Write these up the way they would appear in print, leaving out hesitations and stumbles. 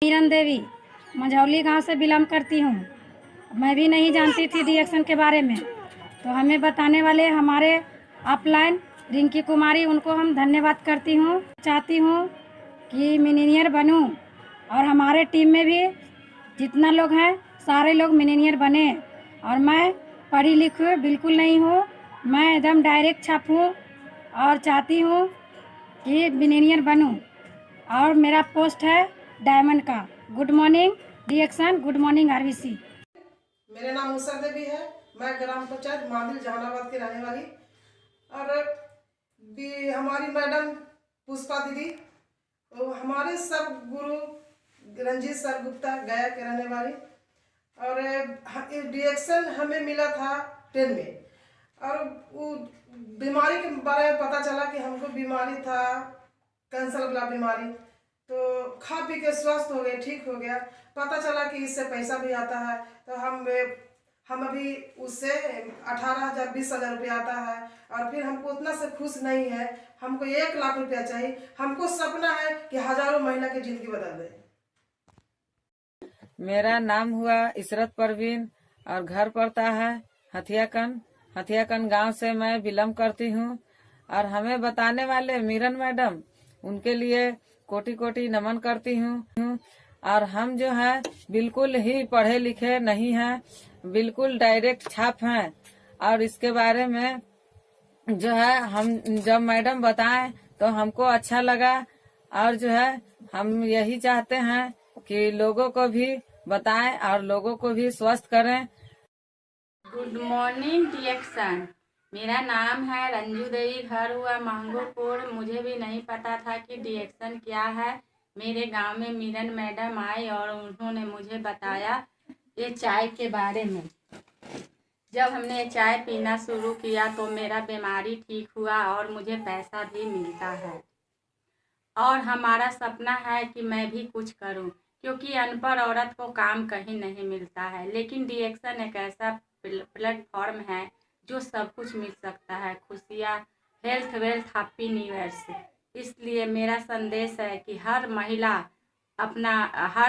किरण देवी मंझौली गांव से बिलोंग करती हूं। मैं भी नहीं जानती थी डिएक्शन के बारे में, तो हमें बताने वाले हमारे अपलाइन रिंकी कुमारी, उनको हम धन्यवाद करती हूं। चाहती हूं कि मिलीनियर बनूं और हमारे टीम में भी जितना लोग हैं सारे लोग मिलीनियर बने। और मैं पढ़ी लिखी बिल्कुल नहीं हूँ, मैं एकदम डायरेक्ट छापूँ और चाहती हूँ कि मिलीनियर बनूं। और मेरा पोस्ट है डायमंड का। Good morning DXN, good morning RVC. मेरा नाम मुसर देवी है। मैं ग्राम पंचायत मांदिल जहानाबाद की रहने वाली और हमारी मैडम पुष्पा दीदी, तो हमारे सब गुरु रंजीत सर गुप्ता गया के रहने वाली। और डिएक्शन हमें मिला था 10 में, और वो बीमारी के बारे में पता चला कि हमको बीमारी था कैंसर वाला बीमारी। तो खा पी के स्वस्थ हो गए, ठीक हो गया। पता चला कि इससे पैसा भी आता है, तो हम अभी उससे 18,000 20,000 रुपया आता है। और फिर हमको उतना से खुश नहीं है, हमको 1 लाख रुपया चाहिए। हमको सपना है कि हजारों महिला की जिंदगी बदल दे। मेरा नाम हुआ इशरत परवीन और घर पड़ता है हथियाकन गांव से मैं बिलोंग करती हूँ। और हमें बताने वाले मीरन मैडम, उनके लिए कोटि कोटि नमन करती हूँ। और हम जो है बिल्कुल ही पढ़े लिखे नहीं हैं, बिल्कुल डायरेक्ट छाप हैं। और इसके बारे में जो है हम जब मैडम बताएं तो हमको अच्छा लगा। और जो है हम यही चाहते हैं कि लोगों को भी बताएं और लोगों को भी स्वस्थ करें। Good morning DXN. मेरा नाम है रंजू देवी, घर हुआ मांगोपुर। मुझे भी नहीं पता था कि डिएक्शन क्या है। मेरे गांव में मीरन मैडम आई और उन्होंने मुझे बताया ये चाय के बारे में। जब हमने चाय पीना शुरू किया तो मेरा बीमारी ठीक हुआ और मुझे पैसा भी मिलता है। और हमारा सपना है कि मैं भी कुछ करूं, क्योंकि अनपढ़ औरत को काम कहीं नहीं मिलता है। लेकिन डिएक्शन एक ऐसा प्लेटफॉर्म है जो सब कुछ मिल सकता है, खुशियाँ, health wealth, happy new year से। इसलिए मेरा संदेश है कि हर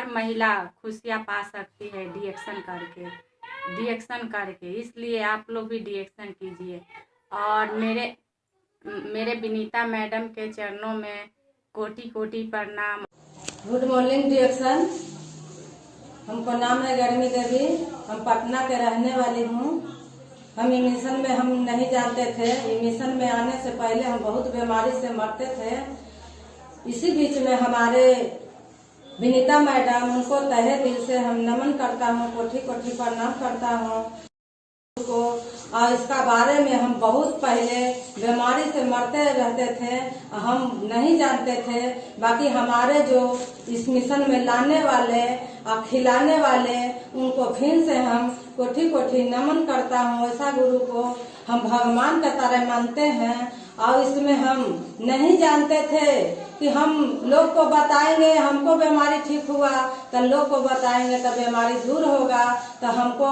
महिला खुशियाँ पा सकती है डिएक्शन करके। इसलिए आप लोग भी डिएक्शन कीजिए। और मेरे विनीता मैडम के चरणों में कोटि कोटि प्रणाम। Good morning DXN. हमको नाम है गर्मी देवी, हम पटना के रहने वाली हूँ। हम मिशन में हम नहीं जानते थे। मिशन में आने से पहले हम बहुत बीमारी से मरते थे। इसी बीच में हमारे विनीता मैडम, उनको तहे दिल से हम नमन करता हूँ, कोटि कोटि प्रणाम करता हूँ को। और इसका बारे में हम बहुत पहले बीमारी से मरते रहते थे, हम नहीं जानते थे। बाकी हमारे जो इस मिशन में लाने वाले और खिलाने वाले, उनको फिर से हम कोटि कोटि नमन करता हूँ। ऐसा गुरु को हम भगवान का तरह मानते हैं। और इसमें हम नहीं जानते थे कि हम लोग को बताएंगे हमको बीमारी ठीक हुआ, तो लोग को बताएंगे तो बीमारी दूर होगा। तो हमको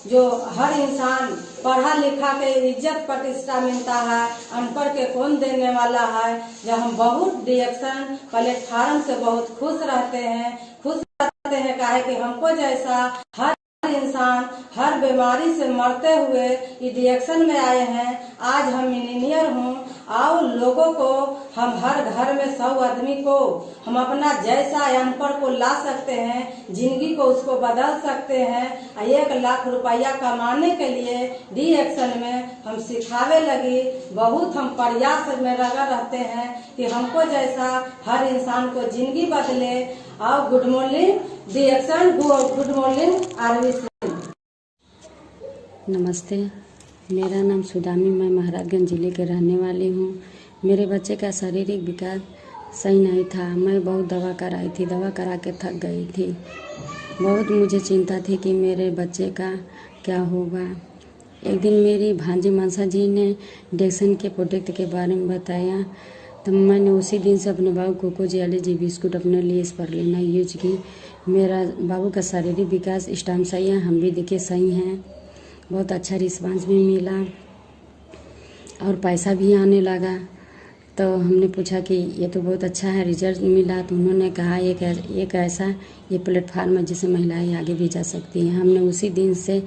जो हर इंसान पढ़ा लिखा के इज्जत प्रतिष्ठा मिलता है, अनपढ़ के कौन देने वाला है। जब हम बहुत डिएक्शन प्लेटफॉर्म से बहुत खुश रहते हैं काहे कि हमको जैसा हर इंसान हर बीमारी से मरते हुए डिएक्शन में आए हैं। आज हम इंजीनियर हूँ और लोगों को हम हर घर में 100 आदमी को हम अपना जैसा अनपढ़ को ला सकते हैं, जिंदगी को उसको बदल सकते हैं। 1 लाख रुपया कमाने के लिए डिएक्शन में हम सिखावे लगी। बहुत हम प्रयास में लगा रहते हैं कि हमको जैसा हर इंसान को जिंदगी बदले। और good morning DXN, good morning RVC. नमस्ते, मेरा नाम सुदामी, मैं महाराजगंज जिले के रहने वाली हूँ। मेरे बच्चे का शारीरिक विकास सही नहीं था। मैं बहुत दवा कराई थी, दवा करा के थक गई थी। बहुत मुझे चिंता थी कि मेरे बच्चे का क्या होगा। एक दिन मेरी भांजी मनसा जी ने डिएक्शन के प्रोडक्ट के बारे में बताया, तो मैंने उसी दिन से अपने बाबू को कोकोजेली बिस्कुट अपने लिए स्परलिना यूज की। मेरा बाबू का शारीरिक विकास इस टाइम सही है, हम भी देखिए सही हैं। बहुत अच्छा रिस्पांस भी मिला और पैसा भी आने लगा। तो हमने पूछा कि ये तो बहुत अच्छा है, रिजल्ट मिला। तो उन्होंने कहा एक ऐसा ये प्लेटफार्म है जिसे महिलाएं आगे भी जा सकती हैं। हमने उसी दिन से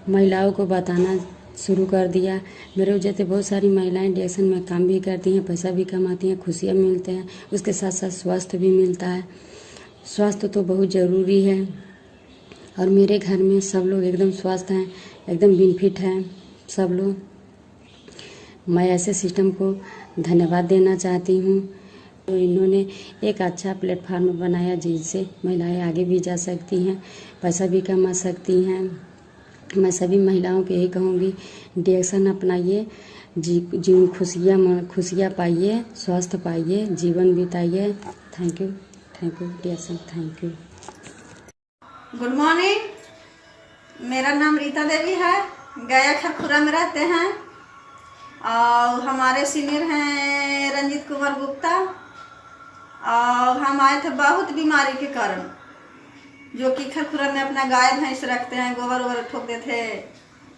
महिलाओं को बताना शुरू कर दिया। मेरे वजह से बहुत सारी महिलाएं डिएक्शन में काम भी करती हैं, पैसा भी कमाती हैं, खुशियाँ मिलते हैं, उसके साथ साथ स्वास्थ्य भी मिलता है। स्वास्थ्य तो बहुत ज़रूरी है और मेरे घर में सब लोग एकदम स्वस्थ हैं, एकदम बेनिफिट हैं सब लोग। मैं ऐसे सिस्टम को धन्यवाद देना चाहती हूँ। तो इन्होंने एक अच्छा प्लेटफार्म बनाया जिससे महिलाएं आगे भी जा सकती हैं, पैसा भी कमा सकती हैं। मैं सभी महिलाओं को यही कहूँगी, डिएक्शन अपनाइए, जीवन खुशियाँ पाइए, स्वास्थ्य पाइए, जीवन बिताइए। Thank you DXN, thank you. Good morning, मेरा नाम रीता देवी है, गया खरखुरा में रहते हैं और हमारे सीनियर हैं रंजीत कुमार गुप्ता। और हम आए थे बहुत बीमारी के कारण, जो कि खरखुरा में अपना गाय भैंस रखते हैं, गोबर वोबर ठोकते थे,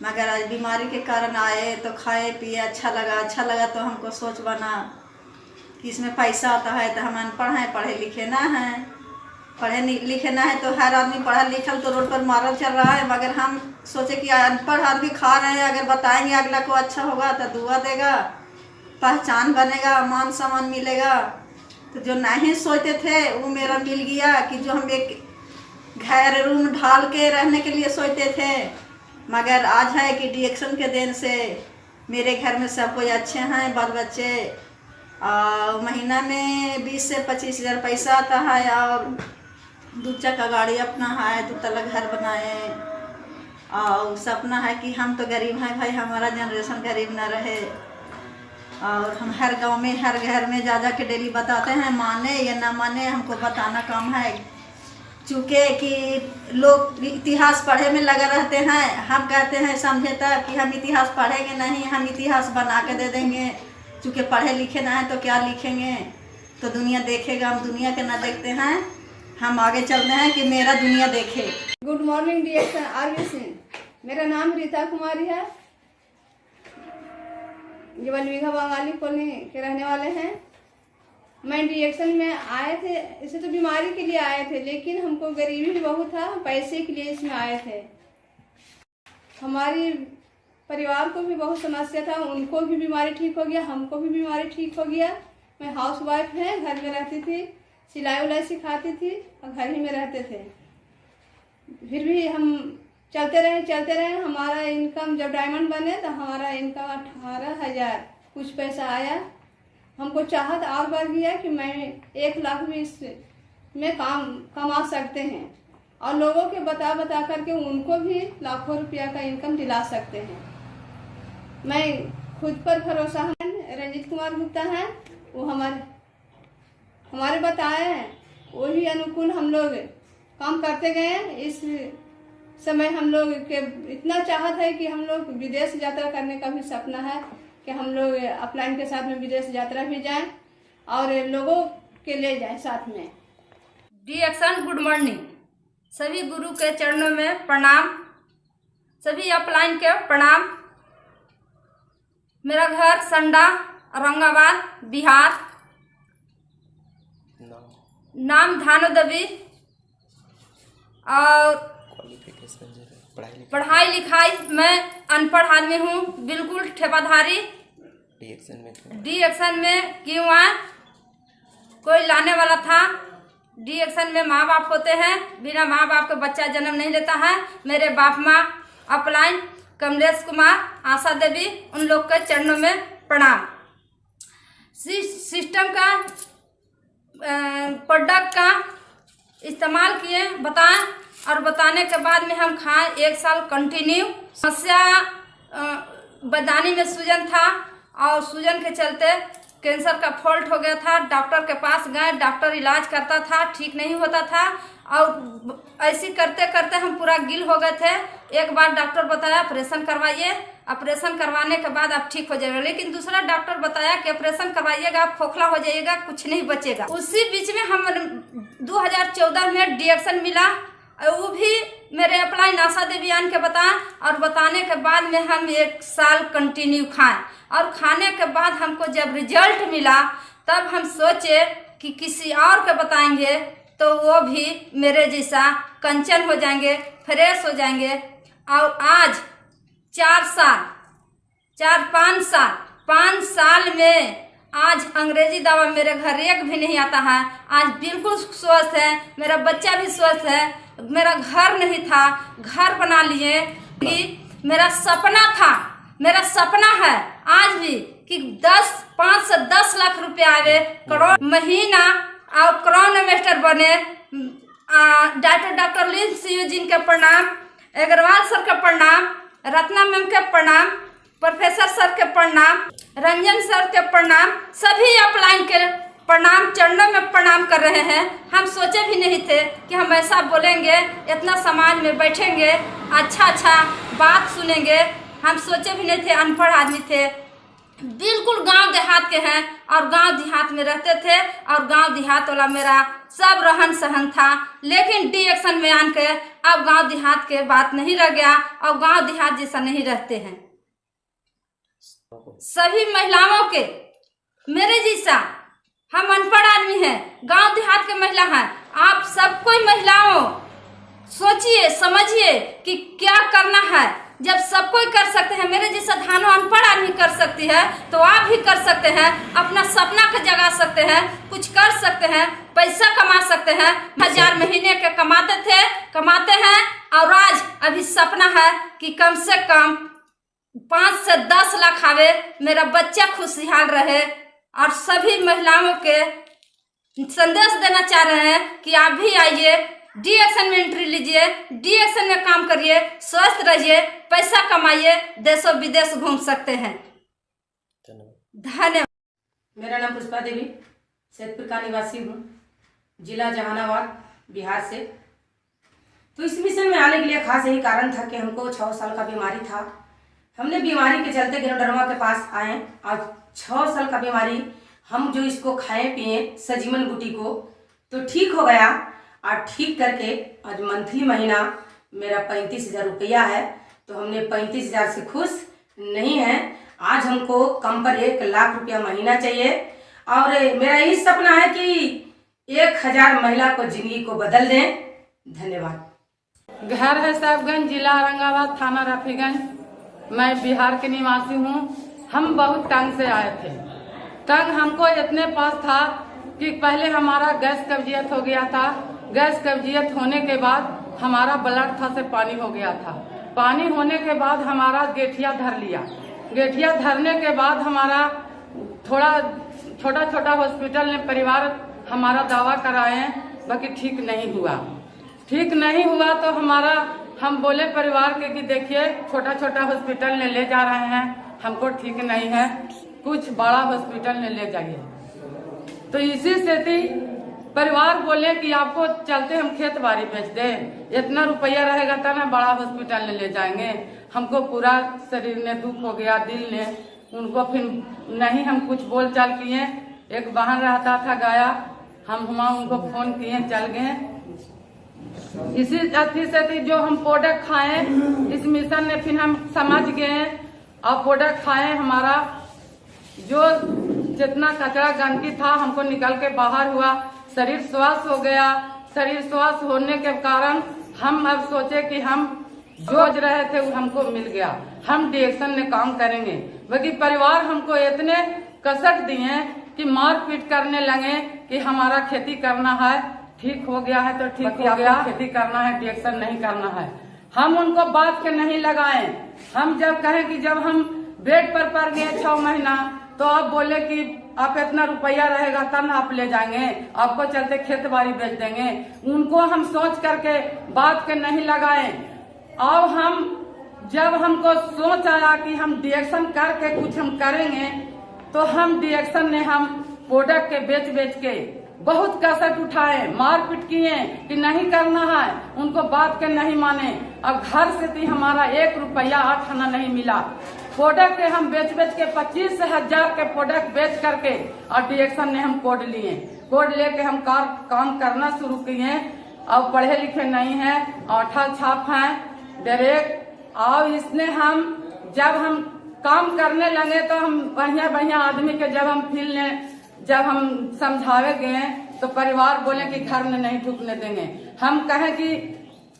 मगर आज बीमारी के कारण आए तो खाए पिए, अच्छा लगा तो हमको सोच बना कि इसमें पैसा आता है। तो हम अनपढ़ हैं, पढ़े लिखे ना हैं, पढ़े लिखे ना है तो हर आदमी पढ़ा लिखल तो रोड पर मारल चल रहा है, मगर हम सोचे कि अनपढ़ आदमी खा रहे हैं, अगर बताएंगे अगला को अच्छा होगा तो दुआ देगा, पहचान बनेगा, मान सम्मान मिलेगा। तो जो नहीं सोचते थे वो मेरा मिल गया कि जो हम एक घर रूम ढाल के रहने के लिए सोचते थे, मगर आज है कि डिएक्शन के देन से मेरे घर में सब कोई अच्छे हैं, बाल बच्चे। और महीना में 20 से 25 हज़ार पैसा आता है और 2 चक्का गाड़ी अपना है, 2 तला घर बनाए। और सपना है कि हम तो गरीब हैं भाई, हमारा जनरेशन गरीब ना रहे। और हम हर गांव में हर घर में जा के डेली बताते हैं, माने या ना माने हमको बताना काम है। चूँकि कि लोग इतिहास पढ़े में लगे रहते हैं, हम कहते हैं समझे तक कि हम इतिहास पढ़ेंगे नहीं, हम इतिहास बना के दे देंगे। चूँकि पढ़े लिखे ना हैं तो क्या लिखेंगे, तो दुनिया देखेगा, हम दुनिया के ना देखते हैं, हम आगे चलते हैं कि मेरा दुनिया देखे। गुड मॉर्निंग डिएक्शन आरबीसी, मेरा नाम रीता कुमारी है, ये बलवीघा बंगाली कॉलोनी के रहने वाले हैं। मैं डिएक्शन में आए थे, इसे तो बीमारी के लिए आए थे, लेकिन हमको गरीबी भी बहुत था, पैसे के लिए इसमें आए थे। हमारी परिवार को भी बहुत समस्या था, उनको भी बीमारी ठीक हो गया, हमको भी बीमारी ठीक हो गया। मैं हाउस वाइफ है, घर में रहती थी, सिलाई उलाई सिखाती थी और घर ही में रहते थे। फिर भी हम चलते रहे। हमारा इनकम जब डायमंड बने तो हमारा इनकम 18,000 कुछ पैसा आया। हमको चाहत और बढ़ गया कि मैं 1 लाख भी इसमें कमा सकते हैं और लोगों के बता करके उनको भी लाखों रुपया का इनकम दिला सकते हैं। मैं खुद पर भरोसा है, रंजीत कुमार गुप्ता है, वो हमारे बताए हैं, वही अनुकूल हम लोग काम करते गए। इस समय हम लोग के इतना चाहत है कि हम लोग विदेश यात्रा करने का भी सपना है कि हम लोग अपलाइन के साथ में विदेश यात्रा भी जाएं और लोगों के ले जाएं साथ में। डिएक्शन गुड मॉर्निंग, सभी गुरु के चरणों में प्रणाम, सभी अपलाइन के प्रणाम। मेरा घर संडा औरंगाबाद बिहार, नाम धानु देवी और पढ़ाई लिखाई मैं अनपढ़ आदमी हूँ, बिल्कुल ठेपाधारी। डिएक्शन में क्यों आए, कोई लाने वाला था। डिएक्शन में माँ बाप होते हैं, बिना माँ बाप के बच्चा जन्म नहीं लेता है। मेरे बाप माँ अपलाइन कमलेश कुमार, आशा देवी, उन लोग के चरणों में प्रणाम। सिस्टम का प्रोडक्ट का इस्तेमाल किए, बताएं और बताने के बाद में हम खाएं 1 साल कंटिन्यू। समस्या बदानी में सूजन था और सूजन के चलते कैंसर का फॉल्ट हो गया था। डॉक्टर के पास गए, डॉक्टर इलाज करता था, ठीक नहीं होता था और ऐसे करते करते हम पूरा गिल हो गए थे। एक बार डॉक्टर बताया ऑपरेशन करवाइए, ऑपरेशन करवाने के बाद आप ठीक हो जाएगा। लेकिन दूसरा डॉक्टर बताया कि ऑपरेशन करवाइएगा आप खोखला हो जाइएगा, कुछ नहीं बचेगा। उसी बीच में हम 2014 में डिएक्शन मिला वो भी मेरे अपलाइन आशा देवी आन के बताएं, और बताने के बाद में हम 1 साल कंटिन्यू खाएं। और खाने के बाद हमको जब रिजल्ट मिला तब हम सोचे कि किसी और को बताएंगे तो वो भी मेरे जैसा कंचन हो जाएंगे, फ्रेश हो जाएंगे। और आज 5 साल में आज अंग्रेजी दवा मेरे घर एक भी नहीं आता है। आज बिल्कुल स्वस्थ है, मेरा बच्चा भी स्वस्थ है। मेरा घर नहीं था, घर बना लिए। मेरा सपना है आज भी कि 5 से 10 लाख रुपया आवे, करोड़ महीना, और क्राउन मास्टर बने। डॉक्टर लीन सिंह जी के प्रणाम, अग्रवाल सर के प्रणाम, रत्ना मैम के प्रणाम, प्रोफेसर सर के प्रणाम, रंजन सर के प्रणाम, सभी अपलाइन के प्रणाम, चरणों में प्रणाम कर रहे हैं। हम सोचे भी नहीं थे कि हम ऐसा बोलेंगे, इतना समाज में बैठेंगे, अच्छा बात सुनेंगे। हम सोचे भी नहीं थे, अनपढ़ आदमी थे, बिल्कुल गांव देहात के हैं और गांव देहात में रहते थे। और गांव देहात वाला मेरा सब रहन सहन था। लेकिन डी एक्शन में आके अब गांव देहात के बात नहीं रह गया और गांव देहात जैसा नहीं रहते हैं। सभी महिलाओं के मेरे जैसा, हम अनपढ़ आदमी हैं, गांव देहात के महिला हैं। आप सब कोई महिलाओं सोचिए समझिए कि क्या करना है। जब सब कोई कर सकते हैं, मेरे जैसा धानो अनपढ़ आदमी कर सकती है, तो आप भी कर सकते हैं। अपना सपना को जगा सकते हैं, कुछ कर सकते हैं, पैसा कमा सकते हैं। 1000 महीने के कमाते हैं और आज अभी सपना है कि कम से कम 5 से 10 लाख आवे, मेरा बच्चा खुशहाल रहे। और सभी महिलाओं के संदेश देना चाह रहे हैं कि आप भी आइए, डी एक्शन में एंट्री लीजिए, डी एक्शन में काम करिए, स्वस्थ रहिए, पैसा कमाइए, देशों विदेश घूम सकते हैं। धन्यवाद। मेरा नाम पुष्पा देवी, सैदपुर का निवासी हूँ, जिला जहानाबाद, बिहार से। तो इस मिशन में आने के लिए खास यही कारण था कि हमको 6 साल का बीमारी था। हमने बीमारी के चलते गिरोडरमा के पास आए और 6 साल का बीमारी हम जो इसको खाए पिए सजीवन बूटी को, तो ठीक हो गया। और ठीक करके आज मंथली महीना मेरा 35,000 रुपया है। तो हमने 35,000 से खुश नहीं है। आज हमको कम पर 1 लाख रुपया महीना चाहिए। और मेरा यही सपना है कि 1000 महिला को जिंदगी को बदल दें। धन्यवाद। घर है साहबगंज, जिला औरंगाबाद, थाना रफीगंज। मैं बिहार के निवासी हूँ। हम बहुत तंग से आए थे। तंग हमको इतने पास था कि पहले हमारा गैस कब्जियत हो गया था। गैस कब्जियत होने के बाद हमारा ब्लड था से पानी हो गया था। पानी होने के बाद हमारा गेठिया धर लिया। गेठिया धरने के बाद हमारा थोड़ा छोटा हॉस्पिटल में परिवार हमारा दवा कराए, बाकी ठीक नहीं हुआ। ठीक नहीं हुआ तो हम बोले परिवार के कि देखिए छोटा हॉस्पिटल में ले जा रहे हैं, हमको ठीक नहीं है, कुछ बड़ा हॉस्पिटल में ले जाइए। तो इसी से परिवार बोले कि आपको चलते हम खेत बाड़ी बेच दें, इतना रुपया रहेगा तब ना बड़ा हॉस्पिटल में ले जाएंगे। हमको पूरा शरीर में दुख हो गया, दिल ने। उनको फिर नहीं हम कुछ बोल चाल किए। एक बहन रहता था गया, हम उनको फोन किए, चल गए। इसी अथी से जो हम प्रोडक्ट खाए इस मिशन ने, फिर हम समझ गए और प्रोडक्ट खाए। हमारा जो जितना कचरा गंदगी था हमको निकल के बाहर हुआ, शरीर स्वस्थ हो गया। शरीर स्वस्थ होने के कारण हम अब सोचे कि हम जो रहे थे वो हमको मिल गया, हम डीएक्शन में काम करेंगे। बाकी परिवार हमको इतने कसक दिए कि मार पीट करने लगे कि हमारा खेती करना है, ठीक हो गया है तो ठीक हो गया, खेती करना है, डीएक्शन नहीं करना है। हम उनको बात के नहीं लगाए। हम जब कहें कि जब हम बेड पर पड़ गए 6 महीना, तो आप बोले कि आप इतना रुपया रहेगा तब आप ले जाएंगे, आपको चलते खेत बाड़ी बेच देंगे। उनको हम सोच करके बात के नहीं लगाए। और जब हमको सोच आया कि हम डीएक्शन करके कुछ हम करेंगे, तो हम डीएक्शन ने हम प्रोडक्ट के बेच के बहुत कसक उठाए, मारपीट किए कि नहीं करना है, उनको बात के नहीं माने। अब घर से भी हमारा 1 रुपया 8 आना नहीं मिला। प्रोडक्ट के हम बेच के 25,000 के प्रोडक्ट बेच करके और डीएक्शन ने हम कोड लिए। कोड लेके हम काम करना शुरू किए। और पढ़े लिखे नहीं है, औठा छाप है डायरेक्ट। और इसने हम जब हम काम करने लगे तो हम बढ़िया बढ़िया आदमी के जब हम समझावे गए तो परिवार बोले कि घर में नहीं ढुकने देंगे। हम कहे कि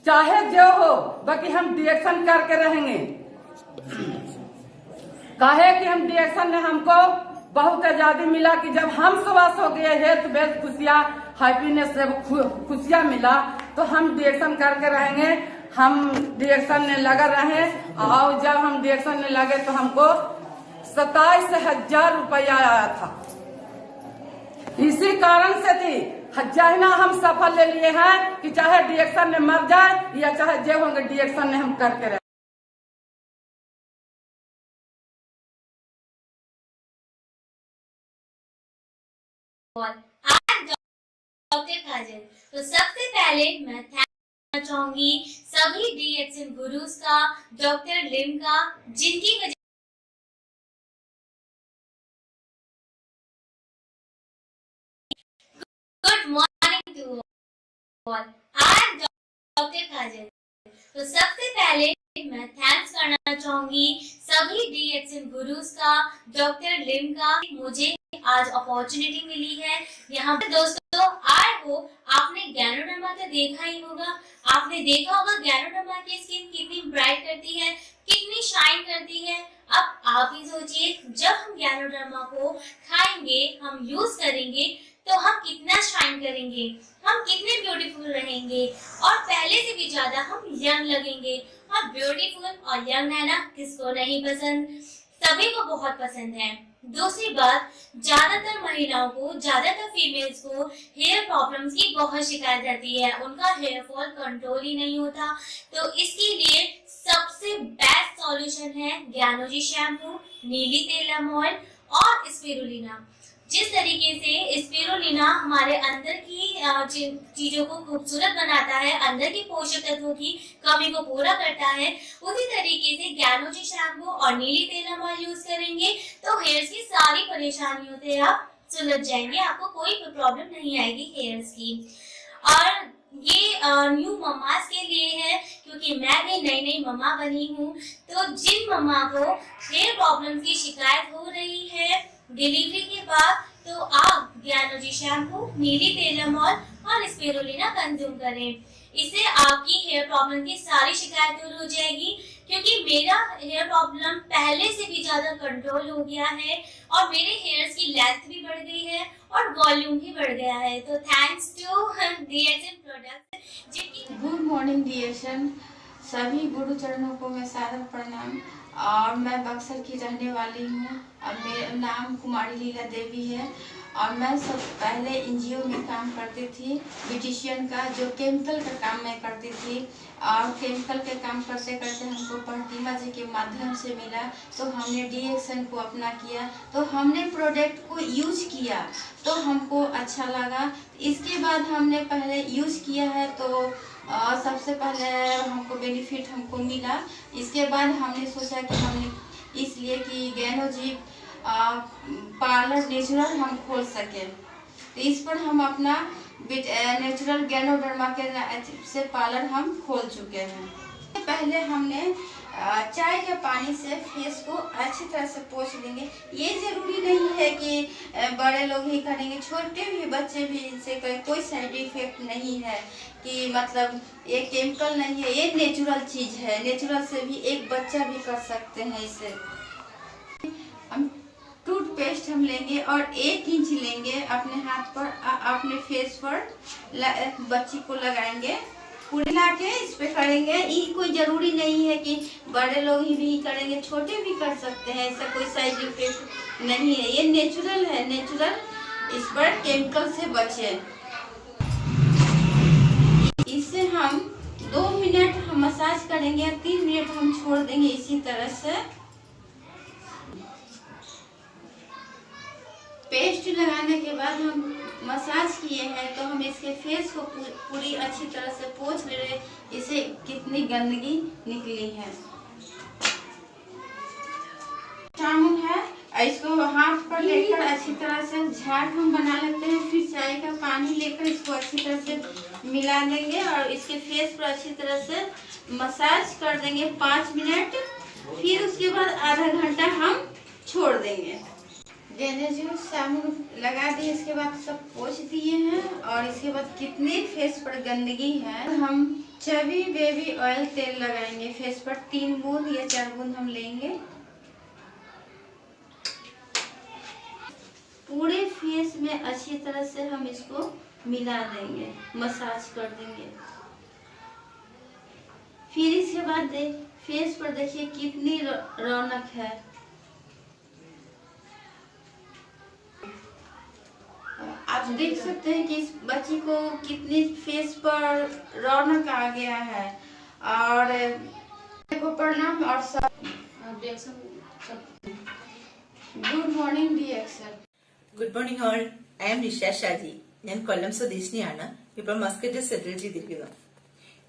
चाहे जो हो बाकी हम डिएक्शन करके रहेंगे। कहे कि हम डिएक्शन में हमको बहुत आजादी मिला कि जब हम सुबह हो गए हेल्थ बेल्थ खुशियाँ हैप्पीनेस खुशियाँ मिला तो हम डिएक्शन करके रहेंगे। हम डिएक्शन में लगा रहे और जब हम डिएक्शन में लगे तो हमको 27,000 रुपया आया था। इसी कारण से थी हजाना हम सफल ले लिए हैं कि चाहे डिएक्शन में मर जाए या चाहे जो होंगे डिएक्शन में हम करके रहे। डॉक्टर काजल, तो सबसे पहले मैं थैंक करना चाहूंगी सभी डिएक्शन गुरुज का, डॉक्टर लिम का, जिनकी वजह good morning to all. I am doctor Kajal. तो सबसे पहले मैं थैंक्स करना चाहूंगी सभी डिएक्शन गुरुज का, डॉक्टर लिम का, मुझे आज अपॉर्चुनिटी मिली है यहाँ पे। दोस्तों आई होप आपने गैनोडर्मा तो देखा ही होगा। आपने देखा होगा गैनोडर्मा की स्किन कितनी ब्राइट करती है, कितनी शाइन करती है। अब आप ही सोचिए जब हम गैनोडर्मा को खाएंगे, हम यूज करेंगे तो हम कितना शाइन करेंगे, हम कितने ब्यूटीफुल रहेंगे और पहले से भी ज्यादा हम यंग लगेंगे। और ब्यूटीफुल और यंग रहना किसको नहीं पसंद, सभी को बहुत पसंद है। दूसरी बात, ज्यादातर महिलाओं को, ज्यादातर फीमेल्स को हेयर प्रॉब्लम्स की बहुत शिकायत रहती है, उनका हेयर फॉल कंट्रोल ही नहीं होता। तो इसके लिए सबसे बेस्ट सॉल्यूशन है ज्ञानोजी शैम्पू, नीली तेलम ऑयल और स्पिरुलिना। जिस तरीके से स्पिरुलिना हमारे अंदर की चीजों को खूबसूरत बनाता है, अंदर के पोषक तत्वों की कमी को पूरा करता है, उसी तरीके से ज्ञानोजी शैम्पू और नीली तेलम ऑयल यूज करेंगे तो हेयर्स की सारी परेशानियों से आप सुलझ जाएंगे, आपको कोई प्रॉब्लम नहीं आएगी हेयर्स की। और ये न्यू मम्मास के लिए है क्योंकि मैं भी नई नई मम्मा बनी हूँ। तो जिन मम्मा को हेयर प्रॉब्लम की शिकायत हो रही है डिलीवरी के बाद, तो आप ज्ञानोजी शैम्पू, नीली तेलम ऑयल और स्पिरुलिना कंज्यूम करें। इससे आपकी हेयर प्रॉब्लम की सारी शिकायत दूर हो जाएगी क्योंकि मेरा हेयर प्रॉब्लम पहले से भी ज्यादा कंट्रोल हो गया है और मेरे हेयर्स की लेंथ भी बढ़ गई है और वॉल्यूम भी बढ़ गया है। तो thanks to DXN product. Good morning DXN, सभी गुरु चरणों को मैं सादर प्रणाम। और मैं बक्सर की रहने वाली हूँ और मेरा नाम कुमारी लीला देवी है और मैं सब पहले एनजीओ में काम करती थी ब्यूटिशियन का, जो केमिकल का काम मैं करती थी। और केमिकल के काम करते करते हमको प्रतिमा जी के माध्यम से मिला तो हमने डिएक्शन को अपना किया, तो हमने प्रोडक्ट को यूज किया तो हमको अच्छा लगा। इसके बाद हमने पहले यूज किया है तो सबसे पहले हमको बेनिफिट हमको मिला। इसके बाद हमने सोचा कि हमने इसलिए कि ज्ञानोजी पार्लर नेचुरल हम खोल सके, तो इस पर हम अपना नेचुरल गैनोडर्मा के से पार्लर हम खोल चुके हैं। पहले हमने चाय के पानी से फेस को अच्छी तरह से पोंछ लेंगे। ये जरूरी नहीं है कि बड़े लोग ही करेंगे, छोटे भी बच्चे भी इनसे कोई साइड इफेक्ट नहीं है कि मतलब ये केमिकल नहीं है, ये नेचुरल चीज है। नेचुरल से भी एक बच्चा भी कर सकते हैं इसे। हम टूथपेस्ट हम लेंगे और 1 इंच लेंगे अपने हाथ पर, अपने फेस पर बच्ची को लगाएंगे, पूरा के इस पे करेंगे। ये कोई जरूरी नहीं है कि बड़े लोग ही भी करेंगे, छोटे भी कर सकते हैं, ऐसा कोई साइड इफेक्ट नहीं है। ये नेचुरल है, नेचुरल, इस पर केमिकल से बचे। इससे हम 2 मिनट हम मसाज करेंगे, 3 मिनट हम छोड़ देंगे इसी तरह से। पेस्ट लगाने के बाद हम मसाज किए हैं तो हम इसके फेस को पूरी अच्छी तरह से पोंछ ले रहे। इसे कितनी गंदगी निकली है। जामुन है, इसको हाथ पर लेकर अच्छी तरह से झाग हम बना लेते हैं। फिर चाय का पानी लेकर इसको अच्छी तरह से मिला देंगे और इसके फेस पर अच्छी तरह से मसाज कर देंगे 5 मिनट। फिर उसके बाद आधा घंटा हम छोड़ देंगे। गेंदेजू साबुन लगा दिए, इसके बाद सब पोंछ दिए हैं। और इसके बाद कितनी फेस पर गंदगी है, हम चबी बेबी ऑयल तेल लगाएंगे फेस पर। 3 बूंद या 4 बूंद हम लेंगे। पूरे फेस में अच्छी तरह से हम इसको मिला देंगे, मसाज कर देंगे। फिर इसके बाद फेस पर देखिए कितनी रौनक है। आप देख सकते हैं कि इस बच्ची को कितनी फेस पर रौनक आ गया है। और को प्रणाम और सब good morning DXN. Good morning all. I am Nisha Shaji. ഞാൻ കൊല്ലം സ്വദേശിനിയാണ്. ഇപ്പോൾ മസ്കറ്റിൽ സെറ്റിൽ ചെയ്തിരിക്കുന്നു.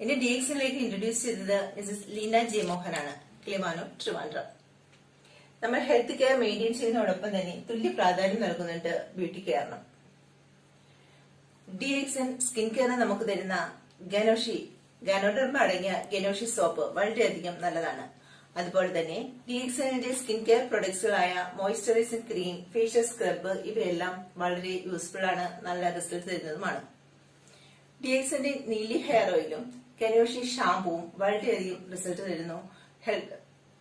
എന്നെ DXനിലേക്ക് ഇൻട്രൊഡ്യൂസ് ചെയ്തത് മിസസ് ലീന ജെ മോഹനാണ്, കിളിമാനൂർ, ട്രിവാൻഡ്രം. നമ്മൾ ഹെൽത്ത് കെയർ മെയിൻറ്റെയിൻ ചെയ്യുന്നതോടൊപ്പം തന്നെ തുല്യ പ്രാധാന്യം നൽകുന്നുണ്ട് ബ്യൂട്ടി കെയറിനും. DXN സ്കിൻ കെയറിന് നമുക്ക് തരുന്ന ഗാനോഡർമ അടങ്ങിയ ഗനോഷി സോപ്പ് വളരെയധികം നല്ലതാണ്. അതുപോലെ തന്നെ DXNന്റെ സ്കിൻ കെയർ പ്രൊഡക്ട്സുകളായ മോയ്സ്ചറൈസിംഗ് ക്രീം, ഫേഷ്യൽ സ്ക്രബ് ഇവയെല്ലാം വളരെ യൂസ്ഫുൾ ആണ്, നല്ല റിസൾട്ട് തരുന്നതുമാണ്. DXNന്റെ നീലി ഹെയർ ഓയിലും ഗനോഷി ഷാമ്പുവും വളരെയധികം റിസൾട്ട് തരുന്നു.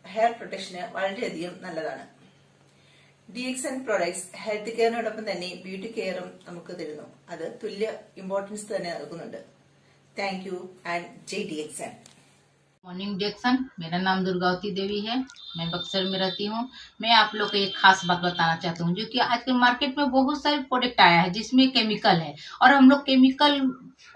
ഹെയർ പ്രൊട്ടക്ഷന് വളരെയധികം നല്ലതാണ്. DXN പ്രൊഡക്ട്സ് ഹെൽത്ത് കെയറിനോടൊപ്പം തന്നെ ബ്യൂട്ടി കെയറും നമുക്ക് തരുന്നു. അത് തുല്യ ഇമ്പോർട്ടൻസ് തന്നെ നൽകുന്നുണ്ട്. Thank you and Jai DXN. Morning DXN. मेरा नाम दुर्गावती देवी है, मैं बक्सर में रहती हूँ। मैं आप लोग को एक खास बात बताना चाहती हूँ, जो कि आजकल मार्केट में बहुत सारे प्रोडक्ट आया है जिसमें केमिकल है, और हम लोग केमिकल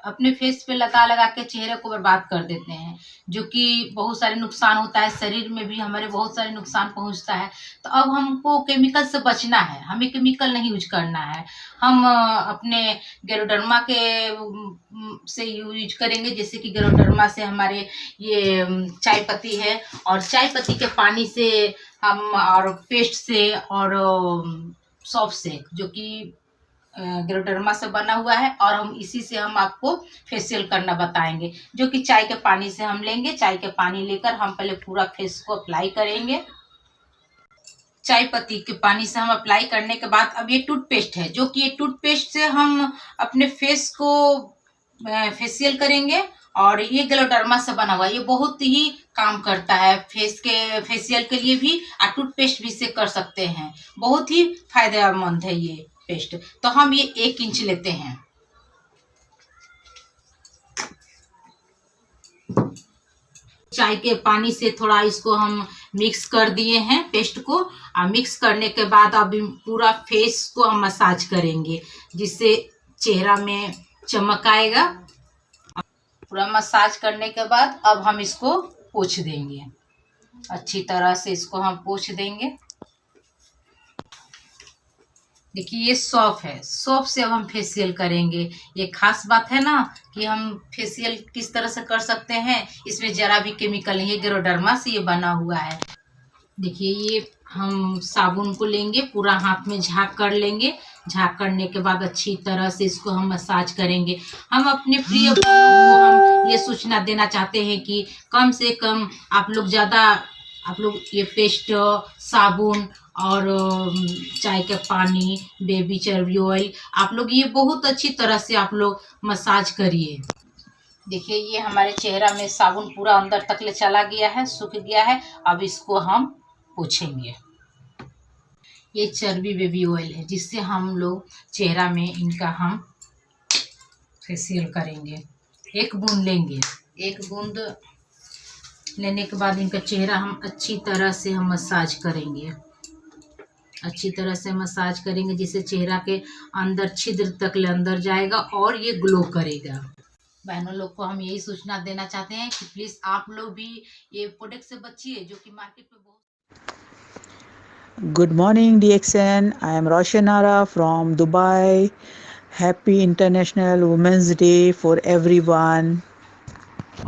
अपने फेस पे लगा के चेहरे को बर्बाद कर देते हैं, जो कि बहुत सारे नुकसान होता है। शरीर में भी हमारे बहुत सारे नुकसान पहुंचता है। तो अब हमको केमिकल से बचना है, हमें केमिकल नहीं यूज करना है। हम अपने गेरोडर्मा के से यूज करेंगे, जैसे कि गेरोडर्मा से हमारे ये चाय पत्ती है, और चाय पत्ती के पानी से हम, और पेस्ट से, और सौंफ से, जो कि गेरोडर्मा से बना हुआ है, और हम इसी से हम आपको फेशियल करना बताएंगे, जो कि चाय के पानी से हम लेंगे। चाय के पानी लेकर हम पहले पूरा फेस को अप्लाई करेंगे। चाय पत्ती के पानी से हम अप्लाई करने के बाद अब ये टूथपेस्ट है, जो कि ये टूथपेस्ट से हम अपने फेस को फेशियल करेंगे, और ये ग्लोडर्मा से बना हुआ है। ये बहुत ही काम करता है फेस के फेशियल के लिए भी, और टूथपेस्ट भी से कर सकते हैं। बहुत ही फायदेमंद है ये पेस्ट। तो हम ये 1 इंच लेते हैं। चाय के पानी से थोड़ा इसको हम मिक्स कर दिए हैं पेस्ट को, और मिक्स करने के बाद अब पूरा फेस को हम मसाज करेंगे, जिससे चेहरा में चमक आएगा। पूरा मसाज करने के बाद अब हम इसको पोंछ देंगे, अच्छी तरह से इसको हम पोंछ देंगे। देखिए ये सौंफ है, सौंफ से अब हम फेशियल करेंगे। ये खास बात है ना कि हम फेशियल किस तरह से कर सकते हैं, इसमें जरा भी केमिकल नहीं है, गेरोडर्मा से ये बना हुआ है। देखिए ये हम साबुन को लेंगे, पूरा हाथ में झाँक कर लेंगे। झाँक करने के बाद अच्छी तरह से इसको हम मसाज करेंगे। हम अपने प्रिय हम ये सूचना देना चाहते हैं कि कम से कम आप लोग ये पेस्ट, साबुन और चाय का पानी, बेबी चर्बी ऑयल, आप लोग ये बहुत अच्छी तरह से आप लोग मसाज करिए। देखिए ये हमारे चेहरा में साबुन पूरा अंदर तक ले चला गया है, सूख गया है। अब इसको हम पोंछेंगे। ये चर्बी बेबी ऑयल है, जिससे हम लोग चेहरा में इनका हम फेशियल करेंगे। 1 बूंद लेंगे। 1 बूंद लेने के बाद इनका चेहरा हम अच्छी तरह से हम मसाज करेंगे। अच्छी तरह से मसाज करेंगे, जिससे चेहरा के अंदर छिद्र तक ले अंदर जाएगा और ये ग्लो करेगा। बहनों लोग को हम यही सूचना देना चाहते हैं कि प्लीज़ आप लोग भी ये प्रोडक्ट से बचिए, जो कि मार्केट में बहुत। Good morning DXN. I am Roshan Ara from Dubai. Happy International Women's Day for everyone.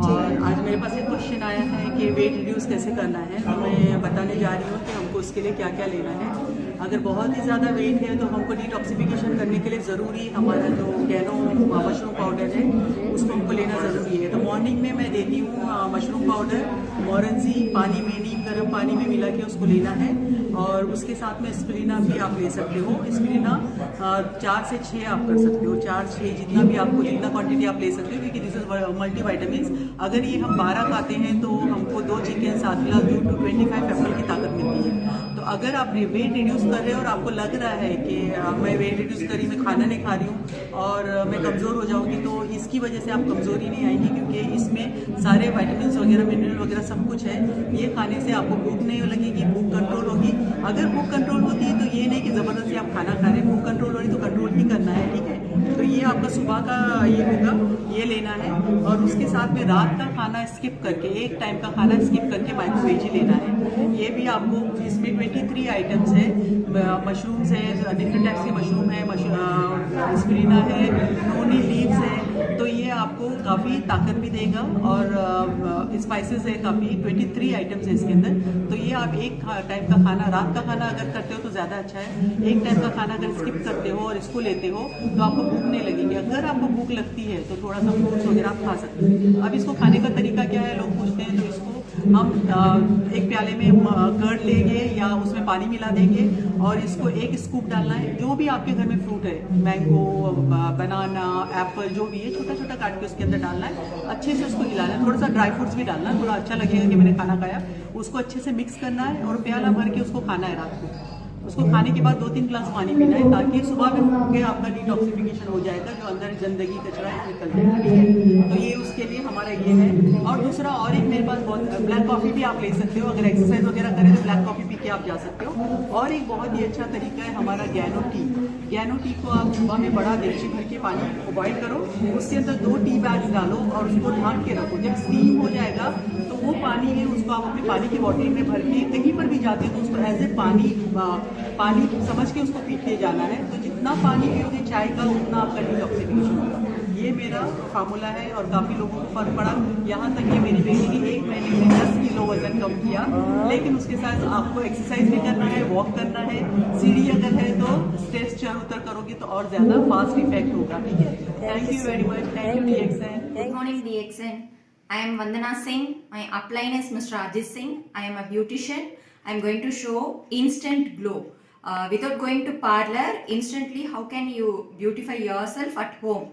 और आज मेरे पास एक क्वेश्चन आया है कि वेट रिड्यूस कैसे करना है। तो मैं बताने जा रही हूँ कि हमको उसके लिए क्या क्या लेना है। अगर बहुत ही ज़्यादा वेट है तो हमको डिटॉक्सिफिकेशन करने के लिए ज़रूरी हमारा जो गैनो मशरूम पाउडर है उसको हमको लेना ज़रूरी है। तो मॉर्निंग में मैं देती हूँ मशरूम पाउडर, मोरंजी पानी में, नीम गर्म पानी में मिला के उसको लेना है। और उसके साथ में स्पिरिना भी आप ले सकते हो। स्पिरिना 4 से 6 आप कर सकते हो, 4-6 जितना भी आपको, जितना क्वांटिटी आप ले सकते हो, क्योंकि दिस इज मल्टी वाइटामिन। अगर ये हम 12 खाते हैं तो हमको 2 चिकन 7 गिलास दूध to 25 एप्पल की ताकत मिलती है। तो अगर आप वेट रिड्यूस कर रहे हो और आपको लग रहा है कि मैं वेट रिड्यूस करी, मैं खाना नहीं खा रही हूँ और मैं कमज़ोर हो जाऊँगी, तो इसकी वजह से आप कमज़ोरी नहीं आएगी, क्योंकि इसमें सारे वाइटामिन वगैरह, मिनरल वगैरह सब कुछ है। ये खाने से आपको भूख नहीं लगेगी, भूख कंट्रोल होगी। अगर भूख कंट्रोल होती है तो ये नहीं कि ज़बरदस्ती आप खाना खा रहे हैं, भूख कंट्रोल हो रही तो कंट्रोल ही करना है, ठीक है। तो ये आपका सुबह का ये होगा, ये लेना है। और उसके साथ में रात का खाना स्किप करके, एक टाइम का खाना स्किप करके माइक्रोवेज ही लेना है। ये भी आपको, इसमें 23 आइटम्स है, मशरूम्स है, डिफरेंट टाइप्स के मशरूम है, स्पिरिना है, नोनी लीव्स है, तो ये आपको काफ़ी ताकत भी देगा। और स्पाइसेस है काफ़ी, 23 आइटम्स है इसके अंदर। तो ये आप एक टाइम का खाना, रात का खाना अगर करते हो तो ज़्यादा अच्छा है। एक टाइम का खाना अगर स्किप करते हो और इसको लेते हो तो आपको भूख नहीं लगेगी। अगर आपको भूख लगती है तो थोड़ा सा फ्रूट्स वगैरह आप खा सकते हो। अब इसको खाने का तरीका क्या है, लोग पूछते हैं, तो इसको हम एक प्याले में कर्ड लेंगे या उसमें पानी मिला देंगे और इसको एक स्कूप डालना है। जो भी आपके घर में फ्रूट है, मैंगो, बनाना, एप्पल, जो भी है, छोटा छोटा काट के उसके अंदर डालना है। अच्छे से उसको हिलाना है, थोड़ा सा ड्राई फ्रूट्स भी डालना है, थोड़ा अच्छा लगेगा कि मैंने खाना खाया। उसको अच्छे से मिक्स करना है और प्याला भर के उसको खाना है रात को। उसको खाने के बाद 2-3 गिलास पानी पीना है, ताकि सुबह में उठ के आपका डिटॉक्सिफिकेशन हो जाएगा, जो अंदर गंदगी कचरा है निकल जाएगा, ठीक है। तो ये उसके लिए हमारा ये है। और दूसरा, और एक मेरे पास बहुत, ब्लैक कॉफ़ी भी आप ले सकते हो। अगर एक्सरसाइज वगैरह करें तो ब्लैक कॉफ़ी पी के आप जा सकते हो। और एक बहुत ही अच्छा तरीका है हमारा गैनो टी। गैनो टी को आप सुबह में बड़ा देगची भर के पानी को बॉइल करो, उसके अंदर 2 टी बैग्स डालो और उसको ढाँक के रखो। जब स्टीम हो जाएगा तो वो पानी है, उसको आप अपने पानी की बॉटल में भर के कहीं पर भी जाते हो तो उसको एज ए पानी समझ के उसको पीते जाना है। तो जितना पानी पियोगे चाय का, उतना आपका डिटॉक्सिफिकेशन होगा। ये मेरा फार्मूला है और काफ़ी लोगों को फर्क पड़ा। यहाँ तक कि मेरी बेटी ने 1 महीने में 10 किलो वजन कम किया। लेकिन उसके साथ आपको एक्सरसाइज भी करना है, वॉक करना है, सीढ़ी अगर है तो स्टेप्स चढ़ उतर करोगे तो और ज़्यादा फास्ट इफेक्ट होगा, ठीक है। Thank you very much. Thank you DXN। Good morning DXN. I am Vandana Singh. My upline is Mr. Ajit Singh. I am a beautician. I am going to show instant glow. Without going to parlor, instantly how can you beautify yourself at home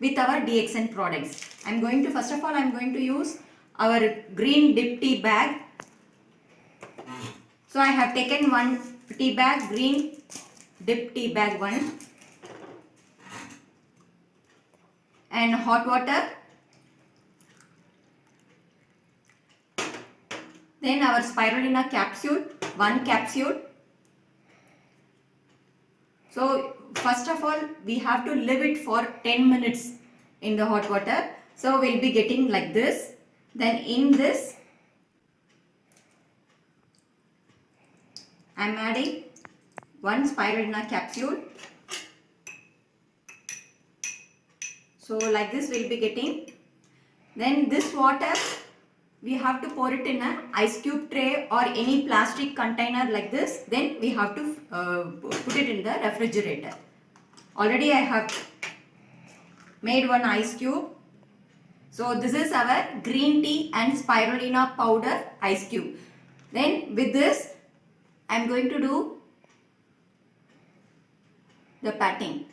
with our DXN products. I am going to, first of all, I am going to use our green dip tea bag. So I have taken 1 tea bag, green dip tea bag 1, and hot water. Then our spirulina capsule, 1 capsule. So first of all, we have to leave it for 10 minutes in the hot water. So we'll be getting like this. Then in this, I'm adding 1 spirulina capsule. So like this we'll be getting. Then this water, we have to pour it in an ice cube tray or any plastic container like this. Then we have to put it in the refrigerator. Already I have made 1 ice cube. So this is our green tea and spirulina powder ice cube. Then with this I am going to do the patting.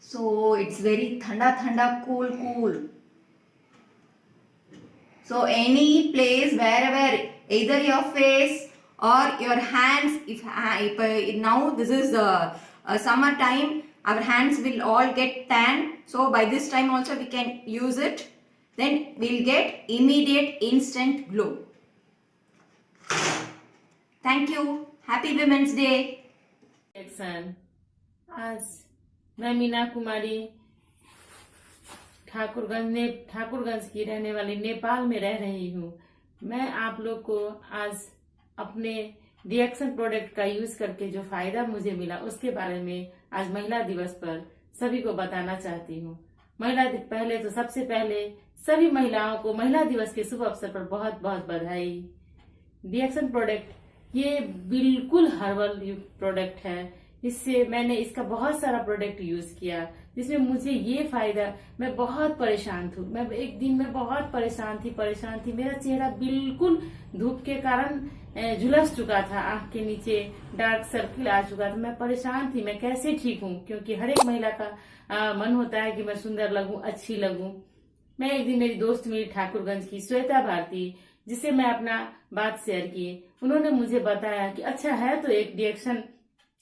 So it's very thanda, cool. So any place, wherever, either your face or your hands, if now this is summer time, our hands will all get tan. So by this time also we can use it. Then we'll get immediate instant glow. Thank you. Happy Women's Day. आज मैं मीना कुमारी ठाकुरगंज की रहने वाली, नेपाल में रह रही हूँ। मैं आप लोग को आज अपने DXN प्रोडक्ट का यूज करके जो फायदा मुझे मिला उसके बारे में आज महिला दिवस पर सभी को बताना चाहती हूँ। पहले तो सबसे पहले सभी महिलाओं को महिला दिवस के शुभ अवसर पर बहुत बहुत बधाई। डीएक्सन प्रोडक्ट ये बिल्कुल हर्बल प्रोडक्ट है। इससे मैंने इसका बहुत सारा प्रोडक्ट यूज किया, जिसमें मुझे ये फायदा, मैं बहुत परेशान थी, मैं एक दिन में बहुत परेशान थी। मेरा चेहरा बिल्कुल धूप के कारण झुलस चुका था, आंख के नीचे डार्क सर्किल आ चुका था, मैं परेशान थी, मैं कैसे ठीक हूँ, क्योंकि हर एक महिला का मन होता है कि मैं सुंदर लगूं, अच्छी लगूं। मैं एक दिन मेरी दोस्त मेरी ठाकुरगंज की श्वेता भारती, जिसे मैं अपना बात शेयर की, उन्होंने मुझे बताया कि अच्छा है तो एक डीएक्सन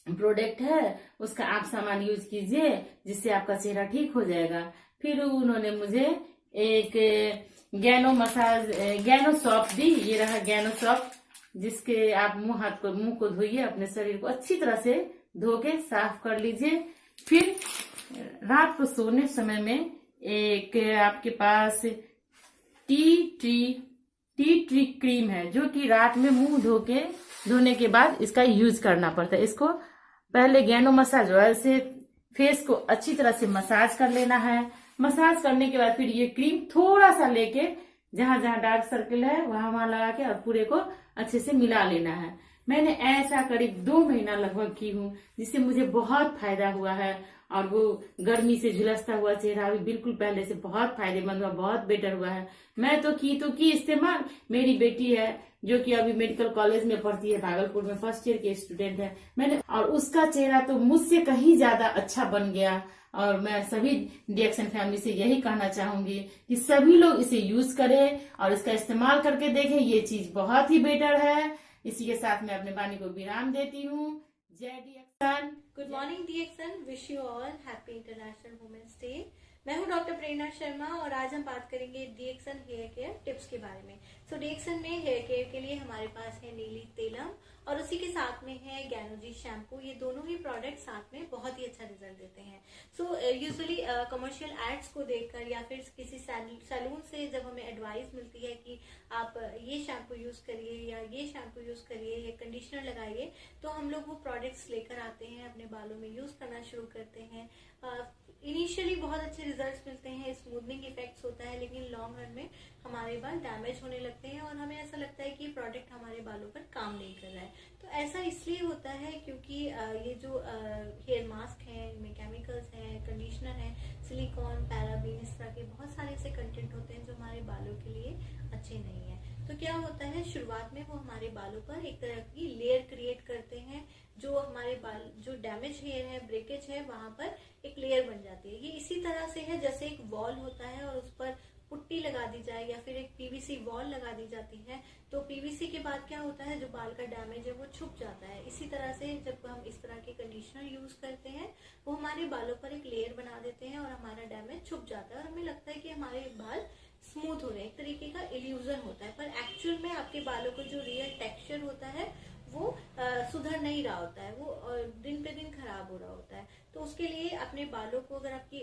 प्रोडक्ट है, उसका आप सामान यूज कीजिए जिससे आपका चेहरा ठीक हो जाएगा। फिर उन्होंने मुझे एक गैनो सॉफ्ट दी, ये रहा गैनो सॉफ्ट, जिसके आप मुंह को धोइए, अपने शरीर को अच्छी तरह से धो के साफ कर लीजिए। फिर रात को सोने समय में एक आपके पास टी ट्री क्रीम है, जो कि रात में मुंह धोने के बाद इसका यूज करना पड़ता है। इसको पहले गैनो मसाज ऑयल से फेस को अच्छी तरह से मसाज कर लेना है। मसाज करने के बाद फिर ये क्रीम थोड़ा सा लेके जहां जहां डार्क सर्कल है वहां लगा के और पूरे को अच्छे से मिला लेना है। मैंने ऐसा करीब 2 महीना लगभग की हूँ, जिससे मुझे बहुत फायदा हुआ है, और वो गर्मी से झुलसता हुआ चेहरा भी बिल्कुल पहले से बहुत फायदेमंद हुआ, बहुत बेटर हुआ है। मैं तो की इस्तेमाल, मेरी बेटी है जो कि अभी मेडिकल कॉलेज में पढ़ती है, भागलपुर में फर्स्ट ईयर की स्टूडेंट है, और उसका चेहरा तो मुझसे कहीं ज्यादा अच्छा बन गया। और मैं सभी डीएक्सन फैमिली से यही कहना चाहूंगी कि सभी लोग इसे यूज करें और इसका इस्तेमाल करके देखें, ये चीज बहुत ही बेटर है। इसी के साथ मैं अपने वाणी को विराम देती हूँ। Jai DXN. Good morning DXN, wish you all happy international women's day. मैं हूं डॉक्टर प्रेरणा शर्मा और आज हम बात करेंगे डीएक्सन हेयर केयर टिप्स के बारे में। सो डीएक्सन में हेयर केयर के लिए हमारे पास है नीली तेलम और उसी के साथ में है गैनोजी शैम्पू। ये दोनों ही प्रोडक्ट साथ में बहुत ही अच्छा रिजल्ट देते हैं। सो यूजुअली कमर्शियल एड्स को देखकर या फिर किसी सैलून से जब हमें एडवाइस मिलती है कि आप ये शैम्पू यूज करिए या ये शैम्पू यूज करिए या कंडीशनर लगाइए, तो हम लोग वो प्रोडक्ट्स लेकर आते हैं, अपने बालों में यूज करना शुरू करते हैं। इनिशियली बहुत अच्छे रिजल्ट्स मिलते हैं, स्मूथनिंग इफेक्ट्स होता है, लेकिन लॉन्ग रन में हमारे बाल डैमेज होने लगते हैं और हमें ऐसा लगता है कि ये प्रोडक्ट हमारे बालों पर काम नहीं कर रहा है। तो ऐसा इसलिए होता है क्योंकि ये जो हेयर मास्क हैं, इनमें केमिकल्स हैं, कंडीशनर है, सिलिकॉन, पैराबीन, इस तरह के बहुत सारे ऐसे कंटेंट होते हैं जो हमारे बालों के लिए अच्छे नहीं है। तो क्या होता है, शुरुआत में वो हमारे बालों पर एक तरह की लेयर क्रिएट करते हैं, जो हमारे बाल जो डैमेज हेयर है, ब्रेकेज है, वहां पर एक लेयर बन जाती है। ये इसी तरह से है जैसे एक वॉल होता है और उस पर पुट्टी लगा दी जाए या फिर एक पीवीसी वॉल लगा दी जाती है, तो पीवीसी के बाद क्या होता है, जो बाल का डैमेज है वो छुप जाता है। इसी तरह से जब हम इस तरह के कंडीशनर यूज करते हैं, वो हमारे बालों पर एक लेयर बना देते हैं और हमारा डैमेज छुप जाता है और हमें लगता है कि हमारे बाल स्मूथ हो रहे हैं। एक तरीके का इल्यूजन होता है, पर एक्चुअल में आपके बालों का जो रियल टेक्सचर होता है वो सुधर नहीं रहा होता है, वो दिन पे दिन खराब हो रहा होता है। तो उसके लिए अपने बालों को, अगर आपकी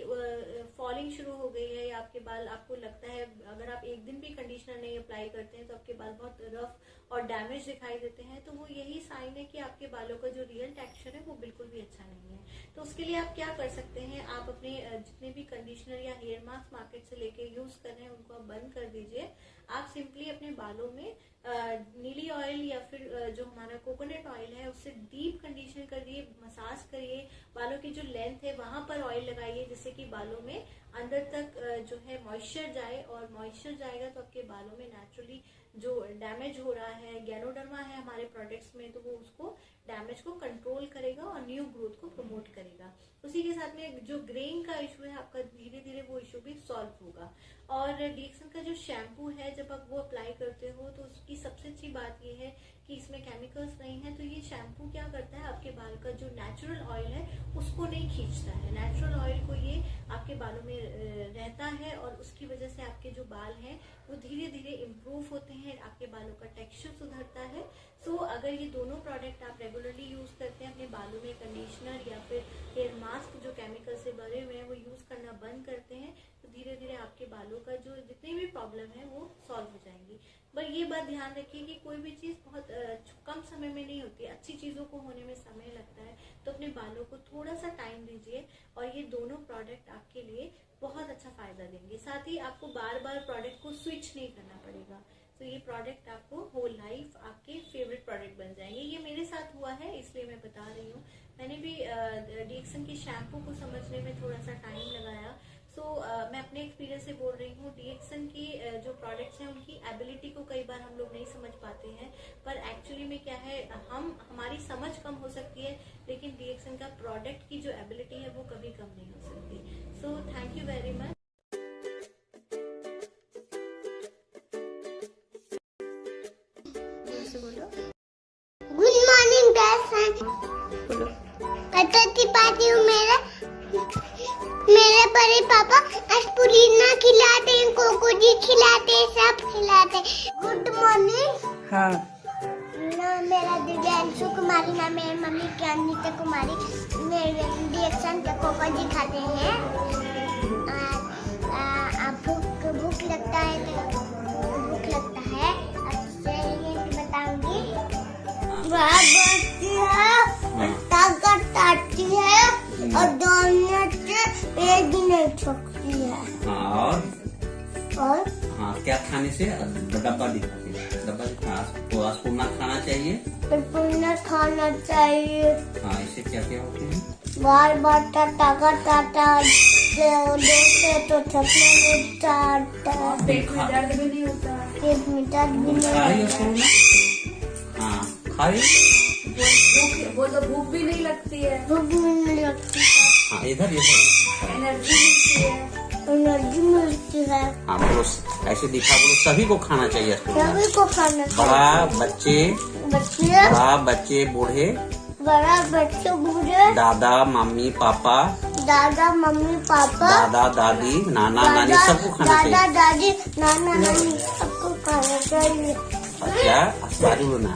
फॉलिंग शुरू हो गई है या आपके बाल, आपको लगता है अगर आप एक दिन भी कंडीशनर नहीं अप्लाई करते हैं तो आपके बाल बहुत रफ और डैमेज दिखाई देते हैं, तो वो यही साइन है कि आपके बालों का जो रियल टेक्सचर है वो बिल्कुल भी अच्छा नहीं है। तो उसके लिए आप क्या कर सकते हैं, आप अपने जितने भी कंडीशनर या हेयर मास्क मार्केट से लेके यूज कर रहे हैं उनको आप बंद कर दीजिए। आप सिंपली अपने बालों में नीली ऑयल या फिर जो हमारा कोकोनट ऑयल है उससे डीप कंडीशन करिए, मसाज करिए, बालों की जो लेंथ है वहां पर ऑयल लगाइए, जिससे कि बालों में अंदर तक जो है मॉइस्चर जाए, और मॉइस्चर जाएगा तो आपके बालों में नेचुरली जो डैमेज हो रहा है, गैनोडर्मा है हमारे प्रोडक्ट्स में, तो वो उसको डैमेज को कंट्रोल करेगा और न्यू ग्रोथ को प्रमोट करेगा। उसी के साथ में जो ग्रेइंग का इशू है आपका, धीरे धीरे वो इशू भी सॉल्व होगा। और डीएक्सन का जो शैम्पू है, जब आप वो अप्लाई करते हो तो उसकी सबसे अच्छी बात ये है कि इसमें केमिकल्स नहीं है। तो ये शैम्पू क्या करता है, आपके बाल का जो नेचुरल ऑयल है उसको नहीं खींचता है, नेचुरल ऑयल को ये आपके बालों में रहता है और उसकी वजह से आपके जो बाल हैं वो धीरे धीरे इम्प्रूव होते हैं, आपके बालों का टेक्सचर सुधरता है। सो अगर ये दोनों प्रोडक्ट आप रेगुलरली यूज करते हैं, अपने बालों में कंडीशनर या फिर हेयर मास्क जो केमिकल से भरे हुए हैं वो यूज करना बंद करते हैं, तो धीरे धीरे आपके बालों का जो जितनी भी प्रॉब्लम है वो सॉल्व हो जाएंगी। पर ये बात ध्यान रखिए कि कोई भी चीज बहुत कम समय में नहीं होती, अच्छी चीजों को होने में समय लगता है, तो अपने बालों को थोड़ा सा टाइम दीजिए और ये दोनों प्रोडक्ट आपके लिए बहुत अच्छा फायदा देंगे। साथ ही आपको बार बार प्रोडक्ट को स्विच नहीं करना पड़ेगा। तो ये प्रोडक्ट आपको होल लाइफ आपके रही हूँ। मैंने भी डीएक्सन के शैम्पू को समझने में थोड़ा सा टाइम लगाया। मैं अपने एक्सपीरियंस से बोल रही हूँ, डीएक्सन की जो प्रोडक्ट्स हैं उनकी एबिलिटी को कई बार हम लोग नहीं समझ पाते हैं, पर एक्चुअली में क्या है, हमारी समझ कम हो सकती है, लेकिन डीएक्सन का प्रोडक्ट की जो एबिलिटी है वो कभी कम नहीं हो सकती। So thank you very much. Good morning Tripathi हूँ। मेरे बड़े पापा आज पुदीना खिलाते हैं, कोको जी खिलाते हैं, सब खिलाते हैं। Good morning. हाँ। ना मेरा दिव्यांशु कुमारी, ना मेरी मम्मी की अनीता कुमारी। मेरे डीएक्सन के कोको जी खाते हैं। भूख लगता है तो बताऊंगी। ताकत आती है और दौड़ने से पेट भी नहीं थकती है। और क्या खाने से? डब्बा दिखाते, पूर्णा खाना चाहिए। पूर्णा खाना चाहिए। हाँ, इससे क्या क्या होते हैं? बार बार ताकत आता है तो थकना नहीं आता, पेट में दर्द भी नहीं होता, पेट में दर्द भी नहीं होता। हाँ, खाए वो तो भूख भी नहीं लगती है। भूख भी नहीं लगती है। हाँ, इधर एनर्जी मिलती है। एनर्जी मिलती है। हाँ, बोलो ऐसे दिखा, बोलो सभी को खाना चाहिए। सभी को खाना चाहिए। बड़ा बच्चे बूढ़े, दादा मम्मी पापा, दादा दादी, नाना नानी सबको खाना चाहिए। दादा दादी, नाना नानी सबको खाना चाहिए। क्या अस्पारी बोलना?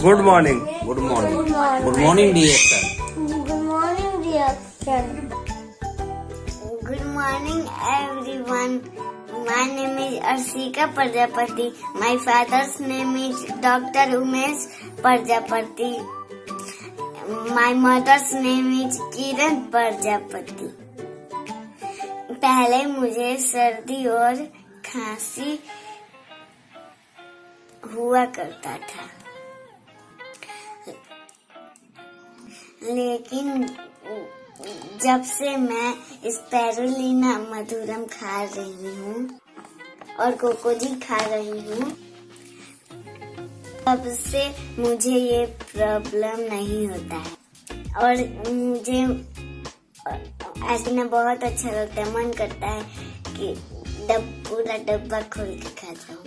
Good morning. Good morning DXN. Good morning DXN. Good morning everyone. My name is Arshika Prajapati. My father's name is Dr. Umesh Prajapati. My mother's name is Kiran Prajapati. पहले मुझे सर्दी और खांसी हुआ करता था, लेकिन जब से मैं स्पाइरुलिना मधुरम खा रही हूँ और कोकोजी खा रही हूँ, तब से मुझे ये प्रॉब्लम नहीं होता है और मुझे ऐसे ना बहुत अच्छा लगता है। मन करता है कि पूरा डब्बा खोल के खा जाऊँ।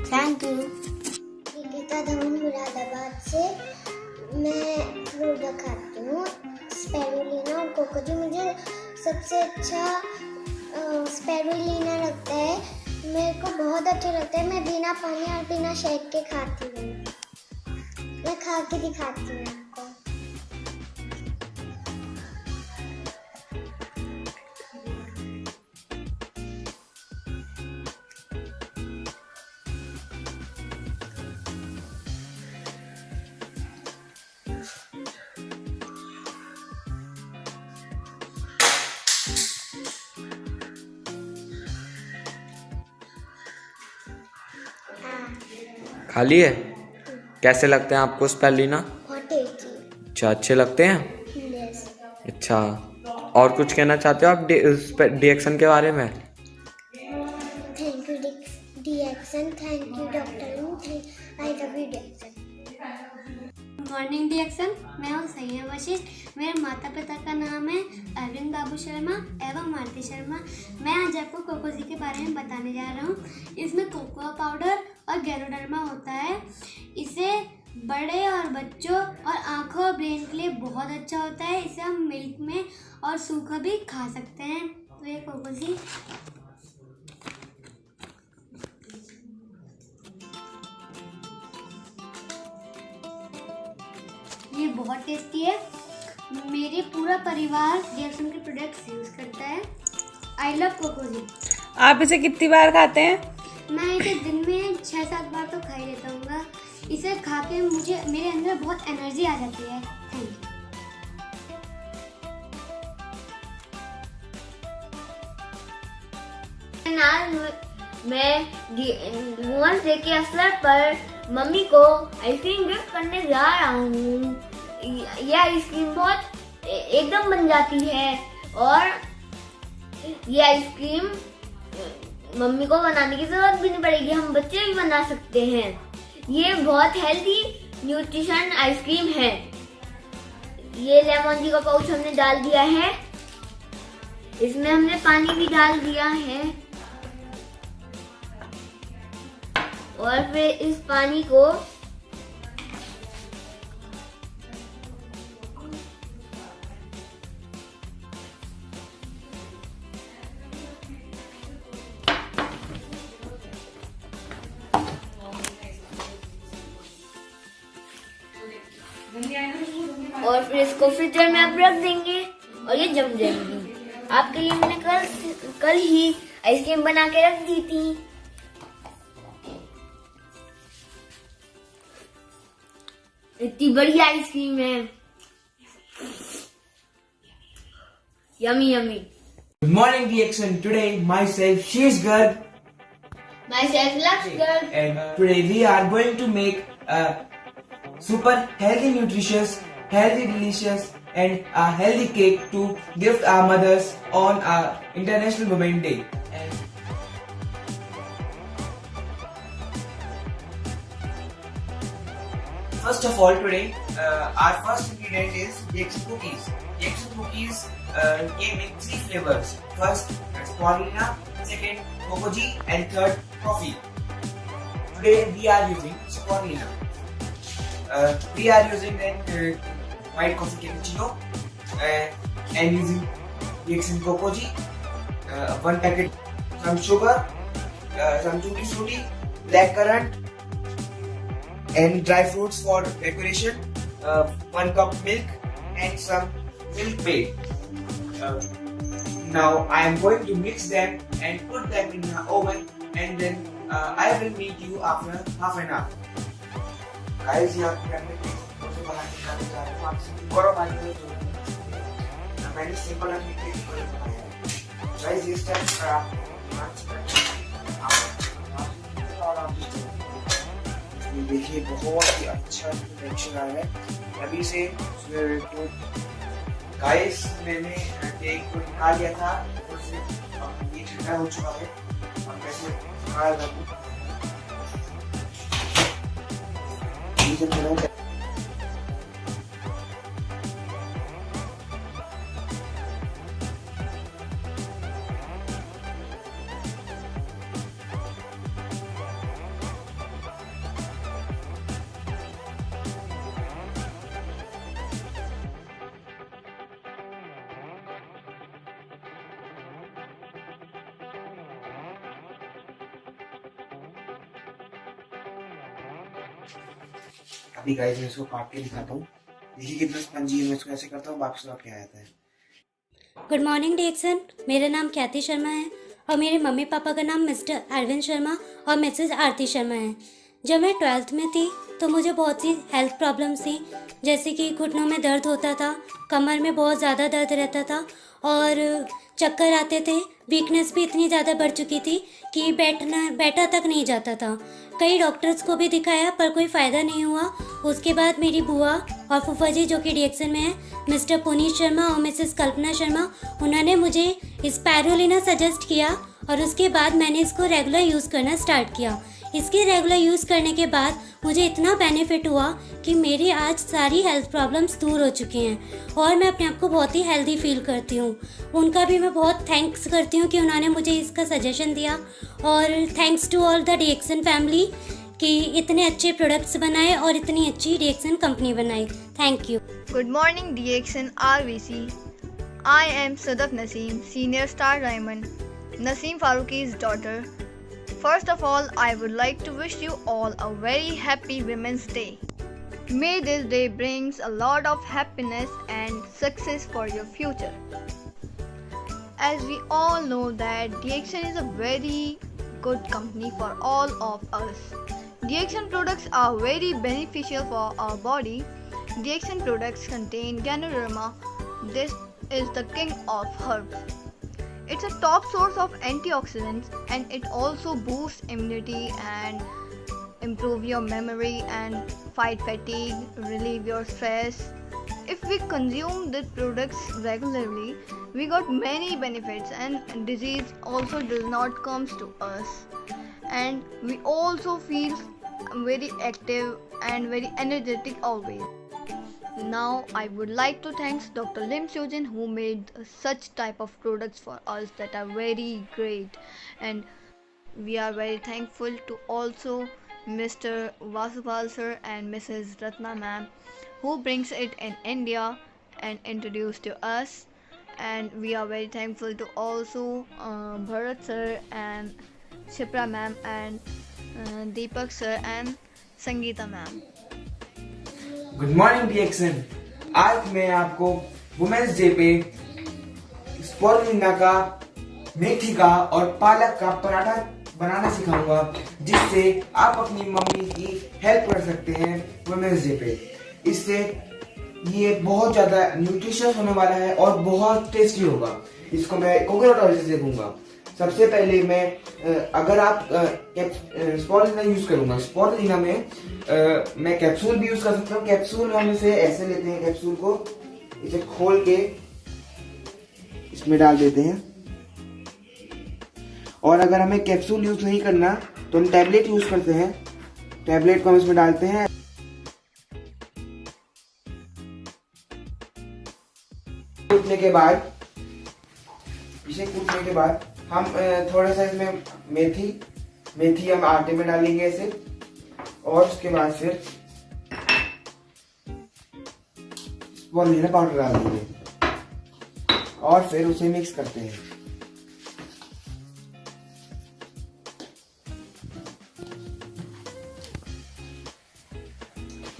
Thank you. गीता धवन मुरादाबाद से। मैं प्रोडक्ट खाती हूँ स्पाइरुलिना और कोकोजी। मुझे सबसे अच्छा स्पाइरुलिना लगता है, मेरे को बहुत अच्छा लगता है। मैं बिना पानी और बिना शेक के खाती हूँ। मैं खा के दिखाती हूँ आपको। खा लिए? कैसे लगते हैं आपको स्पाइरुलिना? बहुत टेस्टी। अच्छा, अच्छे लगते हैं? यस। अच्छा, और कुछ कहना चाहते हो आप डीएक्सन के बारे में? Thank you DXN, thank you doctor, I love you DXN. Morning DXN. मैं हूँ सैयद वशिष्ठ। मेरे माता पिता का नाम है अरविंद बाबू शर्मा एवं मालती शर्मा। मैं आज आपको कोकोजी के बारे में बताने जा रहा हूँ। इसमें कोकोआ पाउडर और गैनोडर्मा होता है। इसे बड़े और बच्चों और आँखों और ब्रेन के लिए बहुत अच्छा होता है। इसे हम मिल्क में और सूखा भी खा सकते हैं। तो ये कोकोजी ये बहुत टेस्टी है। मेरे पूरा परिवार डीएक्सन के प्रोडक्ट्स यूज करता है। I love Cocozhi. आप इसे कितनी बार खाते हैं? मैं इसे दिन में 6-7 बार तो खा ही लेता हूँ। इसे खा के मेरे अंदर बहुत एनर्जी आ जाती है। Thank you. डिएक्शन आज मैं वुमेन्स डे के अवसर पर मम्मी को आइसक्रीम गिफ्ट करने जा रहा हूँ। यह आइसक्रीम बहुत एकदम बन जाती है और ये आइसक्रीम मम्मी को बनाने की जरूरत भी नहीं पड़ेगी, हम बच्चे भी बना सकते हैं। ये बहुत हेल्दी न्यूट्रिशन आइसक्रीम है। ये लेमन जी का पाउच हमने डाल दिया है, इसमें हमने पानी भी डाल दिया है और फिर इस पानी को और फिर इसको फ्रीजर में आप रख देंगे और ये जम जाएंगी। आपके लिए मैंने कल ही आइसक्रीम बना के रख दी थी। इतनी बड़ी आइसक्रीम है, yummy yummy. Good morning, DXN. Today, myself, Sheesh Garg. Myself, Laksh Garg. And today we are going to make a super healthy, nutritious, healthy, delicious, and a healthy cake to gift our mothers on our International Women's Day. First of all, today our first ingredient is DXN cookies. DXN cookies came in 3 flavors. First, spirulina, second, Coco G, and third, coffee. Today we are using spirulina. We are using then white coffee cappuccino and using DXN Coco G, 1 packet, some sugar, some tutti frutti, blackcurrant, and dry fruits for decoration, 1 cup milk and some milk maid. Now I am going to mix them and put them in the oven, and then I will meet you after half an hour. Guys, यहाँ पे हमने कैसे बनाने जा रहे हैं, आपसे गरम पानी में जो मैंने सिंपल अपनी केक बनाया है। Guys, ये स्टेप आप देखिए बहुत ही अच्छा टेक्सचर आ रहा है अभी से। तो गाइस, मैंने केक को निकाल लिया था और फिर ये ठंडा हो चुका है। अब कैसे निकाल रहा हूँ अभी गाइस मैं इसको काट के दिखाता हूँ। देखिए कितना स्पंजी है। मैं इसको ऐसे करता हूँ, वापस लौट के आ जाता है। गुड मॉर्निंग डिएक्सन, मेरा नाम ख्याति शर्मा है और मेरे मम्मी पापा का नाम मिस्टर अरविंद शर्मा और मिसेस आरती शर्मा है। जब मैं 12th में थी तो मुझे बहुत सी हेल्थ प्रॉब्लम्स थी, जैसे कि घुटनों में दर्द होता था, कमर में बहुत ज़्यादा दर्द रहता था और चक्कर आते थे। वीकनेस भी इतनी ज़्यादा बढ़ चुकी थी कि बैठा तक नहीं जाता था। कई डॉक्टर्स को भी दिखाया पर कोई फ़ायदा नहीं हुआ। उसके बाद मेरी बुआ और फूफा जी जो कि डीएक्सन में है, मिस्टर पुनीत शर्मा और मिसेस कल्पना शर्मा, उन्होंने मुझे स्पायरुलिना सजेस्ट किया और उसके बाद मैंने इसको रेगुलर यूज़ करना स्टार्ट किया। इसके रेगुलर यूज़ करने के बाद मुझे इतना बेनिफिट हुआ कि मेरी आज सारी हेल्थ प्रॉब्लम्स दूर हो चुकी हैं और मैं अपने आप को बहुत ही हेल्दी फील करती हूँ। उनका भी मैं बहुत थैंक्स करती हूँ कि उन्होंने मुझे इसका सजेशन दिया और thanks to all the DXN family कि इतने अच्छे प्रोडक्ट्स बनाए और इतनी अच्छी डीएक्सन कंपनी बनाई। Thank you. Good morning DXN RVC. I am Sadaf Naseem, senior star diamond, Naseem Faruqi's daughter. First of all, I would like to wish you all a very happy Women's Day. May this day brings a lot of happiness and success for your future. As we all know that DXN is a very good company for all of us. DXN products are very beneficial for our body. DXN products contain Ganoderma. This is the king of herbs. It's a top source of antioxidants and it also boosts immunity and improve your memory and fight fatigue, relieve your stress. If we consume the products regularly, we got many benefits and disease also does not comes to us. And we also feel very active and very energetic always. Now I would like to thank Dr. Lim Seo-jin who made such type of products for us that are very great, and we are very thankful to also Mr. Vasupal sir and Mrs. Ratna ma'am who brings it in India and introduced to us, and we are very thankful to also Bharat sir and Shipra ma'am and Deepak sir and Sangeeta ma'am. Good morning DXN। आज मैं आपको women's day पे स्पोरुलिना का, मेथी का और पालक का पराठा बनाना सिखाऊंगा, जिससे आप अपनी मम्मी की हेल्प कर सकते हैं वुमेन्स डे पे। इससे ये बहुत ज्यादा न्यूट्रिशियस होने वाला है और बहुत टेस्टी होगा। इसको मैं कोकोनट ऑयल से सेकूंगा। सबसे पहले मैं अगर आप स्पोरुलिना यूज करूंगा, स्पोरुलिना में मैं कैप्सूल भी यूज कर सकता हूँ। कैप्सूल हम इसे ऐसे लेते हैं, कैप्सूल को इसे खोल के इसमें डाल देते हैं, और अगर हमें कैप्सूल यूज नहीं करना तो हम टैबलेट यूज करते हैं। टैबलेट को हम इसमें डालते हैं। कूटने के बाद हम थोड़ा सा इसमें मेथी हम आटे में डालेंगे ऐसे, और उसके बाद फिर स्पोरुलिना पाउडर डाल देंगे और फिर उसे मिक्स करते हैं।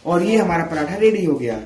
और ये हमारा पराठा रेडी हो गया।